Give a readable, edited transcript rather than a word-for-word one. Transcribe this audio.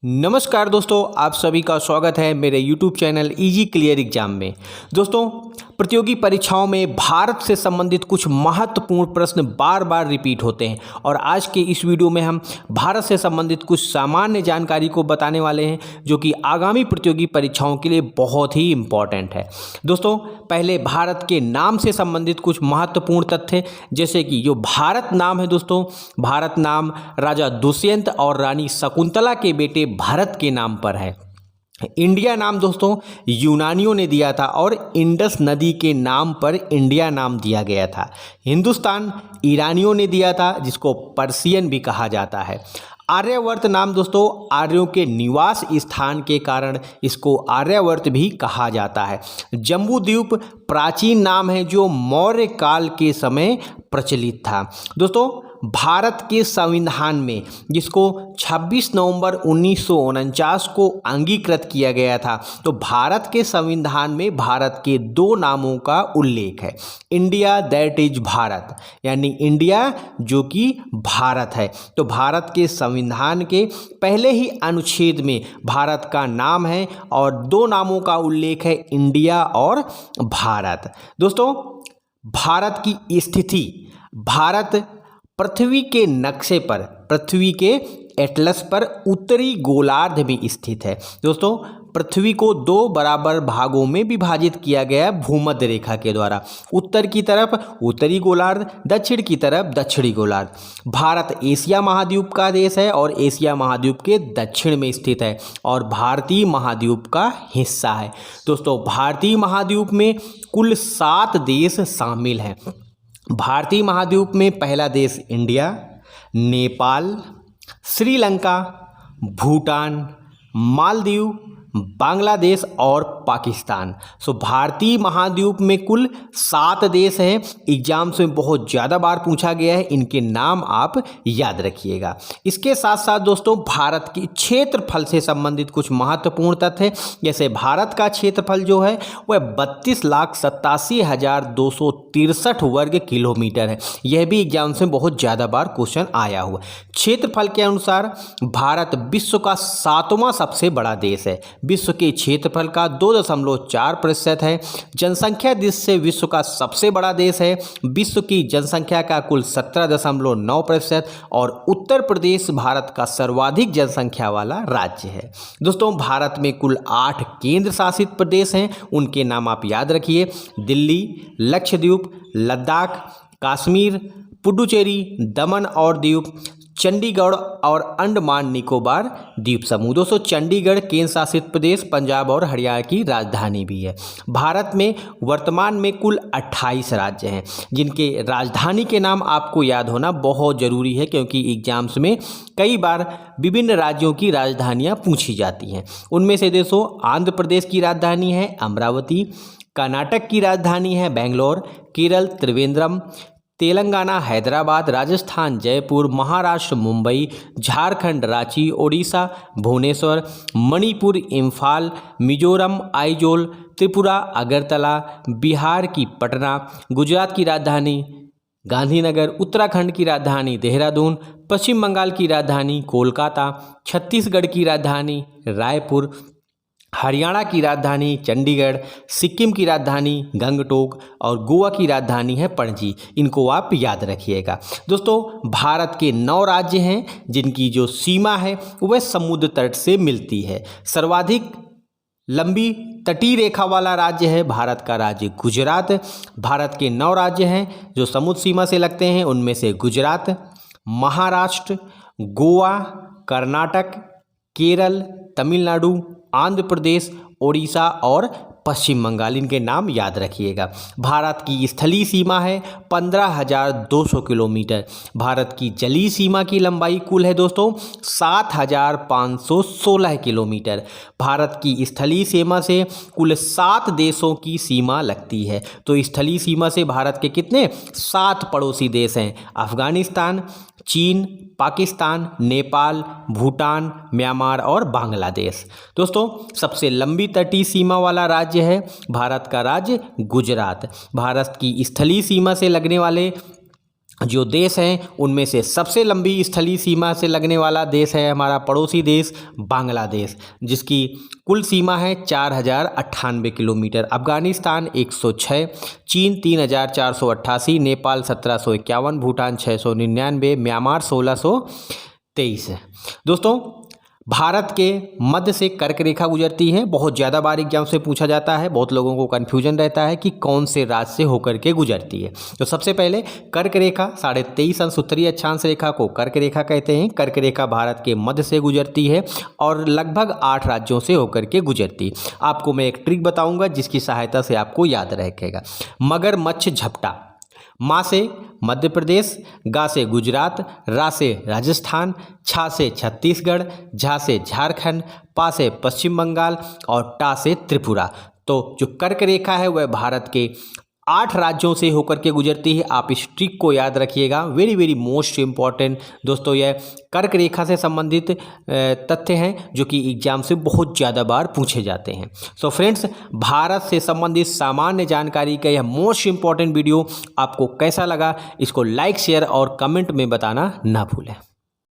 नमस्कार दोस्तों, आप सभी का स्वागत है मेरे YouTube channel easy clear exam में। दोस्तों, प्रतियोगी परीक्षाओं में भारत से संबंधित कुछ महत्वपूर्ण प्रश्न बार बार रिपीट होते हैं और आज के इस वीडियो में हम भारत से संबंधित कुछ सामान्य जानकारी को बताने वाले हैं जो कि आगामी प्रतियोगी परीक्षाओं के लिए बहुत ही इम्पॉर्टेंट है। दोस्तों, पहले भारत के नाम से संबंधित कुछ महत्वपूर्ण तथ्य, जैसे कि जो भारत नाम है दोस्तों, भारत नाम राजा दुष्यंत और रानी शकुंतला के बेटे भरत के नाम पर है। इंडिया नाम दोस्तों यूनानियों ने दिया था और इंडस नदी के नाम पर इंडिया नाम दिया गया था। हिंदुस्तान ईरानियों ने दिया था, जिसको पर्शियन भी कहा जाता है। आर्यवर्त नाम दोस्तों आर्यों के निवास स्थान के कारण इसको आर्यवर्त भी कहा जाता है। जम्बू द्वीप प्राचीन नाम है जो मौर्य काल के समय प्रचलित था। दोस्तों, भारत के संविधान में, जिसको 26 नवंबर 1949 को अंगीकृत किया गया था, तो भारत के संविधान में भारत के दो नामों का उल्लेख है। इंडिया दैट इज भारत, यानी इंडिया जो कि भारत है। तो भारत के संविधान के पहले ही अनुच्छेद में भारत का नाम है और दो नामों का उल्लेख है, इंडिया और भारत। दोस्तों, भारत की स्थिति, भारत पृथ्वी के नक्शे पर, पृथ्वी के एटलस पर उत्तरी गोलार्ध में स्थित है। दोस्तों, पृथ्वी को दो बराबर भागों में विभाजित किया गया है भूमध्य रेखा के द्वारा। उत्तर की तरफ उत्तरी गोलार्ध, दक्षिण की तरफ दक्षिणी गोलार्ध। भारत एशिया महाद्वीप का देश है और एशिया महाद्वीप के दक्षिण में स्थित है और भारतीय महाद्वीप का हिस्सा है। दोस्तों, भारतीय महाद्वीप में कुल 7 देश शामिल हैं। भारतीय महाद्वीप में पहला देश इंडिया, नेपाल, श्रीलंका, भूटान, मालदीव, बांग्लादेश और पाकिस्तान। भारतीय महाद्वीप में कुल 7 देश हैं। एग्जाम्स में बहुत ज़्यादा बार पूछा गया है, इनके नाम आप याद रखिएगा। इसके साथ साथ दोस्तों, भारत के क्षेत्रफल से संबंधित कुछ महत्वपूर्ण तथ्य, जैसे भारत का क्षेत्रफल जो है वह 32,87,263 वर्ग किलोमीटर है। यह भी एग्जाम्स में बहुत ज़्यादा बार क्वेश्चन आया हुआ। क्षेत्रफल के अनुसार भारत विश्व का 7वां सबसे बड़ा देश है। विश्व के क्षेत्रफल का 2.4% है। जनसंख्या दृष्टि से विश्व का सबसे बड़ा देश है। विश्व की जनसंख्या का कुल 17.9% और उत्तर प्रदेश भारत का सर्वाधिक जनसंख्या वाला राज्य है। दोस्तों, भारत में कुल 8 केंद्र शासित प्रदेश हैं, उनके नाम आप याद रखिए। दिल्ली, लक्षद्वीप, लद्दाख, कश्मीर, पुडुचेरी, दमन और दीव, चंडीगढ़ और अंडमान निकोबार द्वीप समूह। दोस्तों, चंडीगढ़ केंद्र शासित प्रदेश पंजाब और हरियाणा की राजधानी भी है। भारत में वर्तमान में कुल 28 राज्य हैं, जिनके राजधानी के नाम आपको याद होना बहुत ज़रूरी है, क्योंकि एग्जाम्स में कई बार विभिन्न राज्यों की राजधानियाँ पूछी जाती हैं। उनमें से दोस्तों, आंध्र प्रदेश की राजधानी है अमरावती, कर्नाटक की राजधानी है बेंगलोर, केरल त्रिवेंद्रम, तेलंगाना हैदराबाद, राजस्थान जयपुर, महाराष्ट्र मुंबई, झारखंड रांची, ओडिशा भुवनेश्वर, मणिपुर इम्फाल, मिजोरम आइजोल, त्रिपुरा अगरतला, बिहार की पटना, गुजरात की राजधानी गांधीनगर, उत्तराखंड की राजधानी देहरादून, पश्चिम बंगाल की राजधानी कोलकाता, छत्तीसगढ़ की राजधानी रायपुर, हरियाणा की राजधानी चंडीगढ़, सिक्किम की राजधानी गंगटोक और गोवा की राजधानी है पणजी। इनको आप याद रखिएगा। दोस्तों, भारत के 9 राज्य हैं जिनकी जो सीमा है वह समुद्र तट से मिलती है। सर्वाधिक लंबी तटीय रेखा वाला राज्य है भारत का राज्य गुजरात। भारत के 9 राज्य हैं जो समुद्र सीमा से लगते हैं, उनमें से गुजरात, महाराष्ट्र, गोवा, कर्नाटक, केरल, तमिलनाडु, आंध्र प्रदेश, ओडिशा और पश्चिम बंगाल। इनके नाम याद रखिएगा। भारत की स्थलीय सीमा है 15,200 किलोमीटर। भारत की जलीय सीमा की लंबाई कुल है दोस्तों 7,516 किलोमीटर। भारत की स्थलीय सीमा से कुल 7 देशों की सीमा लगती है। तो स्थलीय सीमा से भारत के कितने 7 पड़ोसी देश हैं, अफगानिस्तान, चीन, पाकिस्तान, नेपाल, भूटान, म्यांमार और बांग्लादेश। दोस्तों, सबसे लंबी तटीय सीमा वाला राज्य है भारत का राज्य गुजरात। भारत की स्थलीय सीमा से लगने वाले जो देश हैं उनमें से सबसे लंबी स्थलीय सीमा से लगने वाला देश है हमारा पड़ोसी देश बांग्लादेश, जिसकी कुल सीमा है 4098 किलोमीटर। अफगानिस्तान 106, चीन 3488, नेपाल 1751, भूटान 699, म्यांमार 1623 है। दोस्तों भारत के मध्य से कर्क रेखा गुजरती है। बहुत ज़्यादा बार एग्जाम से पूछा जाता है, बहुत लोगों को कन्फ्यूजन रहता है कि कौन से राज्य से होकर के गुजरती है। तो सबसे पहले कर्क रेखा 23.5 अंश उत्तरीय अक्षांश रेखा को कर्क रेखा कहते हैं। कर्क रेखा भारत के मध्य से गुजरती है और लगभग 8 राज्यों से होकर के गुजरती है। आपको मैं एक ट्रिक बताऊंगा जिसकी सहायता से आपको याद रखेगा। मगरमच्छ झपटा, माँ से मध्य प्रदेश, गा से गुजरात, रा से राजस्थान, छा से छत्तीसगढ़, झा से झारखंड, पा से पश्चिम बंगाल और टा से त्रिपुरा। तो जो कर्क रेखा है वह भारत के 8 राज्यों से होकर के गुजरती है। आप इस ट्रिक को याद रखिएगा, वेरी वेरी मोस्ट इम्पॉर्टेंट। दोस्तों यह कर्क रेखा से संबंधित तथ्य हैं जो कि एग्जाम से बहुत ज़्यादा बार पूछे जाते हैं। सो फ्रेंड्स, भारत से संबंधित सामान्य जानकारी का यह मोस्ट इम्पॉर्टेंट वीडियो आपको कैसा लगा, इसको लाइक शेयर और कमेंट में बताना ना भूलें।